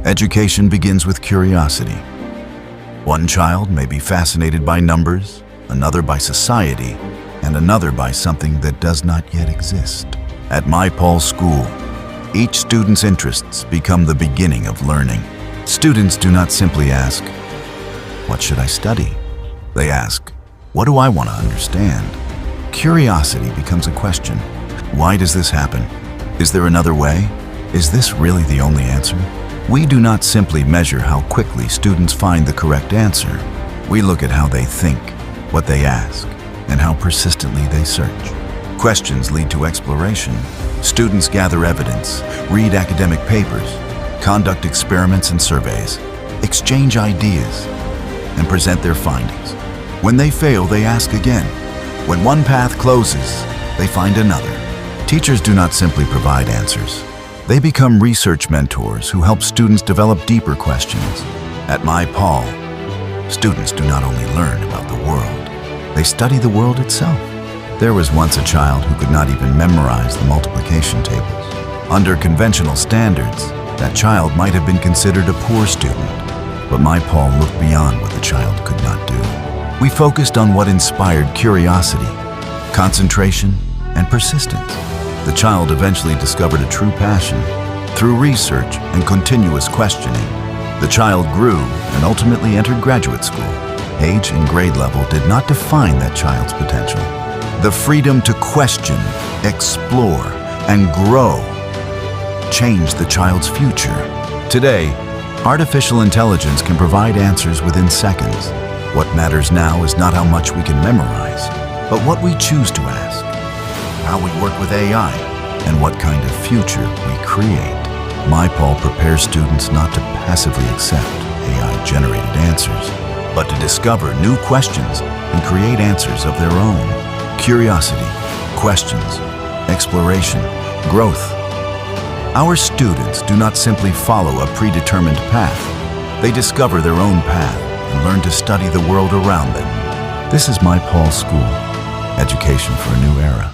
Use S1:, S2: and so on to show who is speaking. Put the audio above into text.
S1: Education begins with curiosity. One child may be fascinated by numbers, another by society, and another by something that does not yet exist. At My Paul School, each student's interests become the beginning of learning. Students do not simply ask, "What should I study?" They ask, "What do I want to understand?" Curiosity becomes a question. Why does this happen? Is there another way? Is this really the only answer? We do not simply measure how quickly students find the correct answer. We look at how they think, what they ask, and how persistently they search. Questions lead to exploration. Students gather evidence, read academic papers, conduct experiments and surveys, exchange ideas, and present their findings. When they fail, they ask again. When one path closes, they find another. Teachers do not simply provide answers. They become research mentors who help students develop deeper questions. At My Paul, students do not only learn about the world, they study the world itself. There was once a child who could not even memorize the multiplication tables. Under conventional standards, that child might have been considered a poor student. But My Paul looked beyond what the child could not do. We focused on what inspired curiosity, concentration, and persistence. The child eventually discovered a true passion. Through research and continuous questioning, the child grew and ultimately entered graduate school. Age and grade level did not define that child's potential. The freedom to question, explore, and grow changed the child's future. Today, artificial intelligence can provide answers within seconds. What matters now is not how much we can memorize, but what we choose to ask, how we work with AI, and what kind of future we create. My Paul prepares students not to passively accept AI-generated answers, but to discover new questions and create answers of their own. Curiosity, questions, exploration, growth. Our students do not simply follow a predetermined path. They discover their own path and learn to study the world around them. This is My Paul School, education for a new era.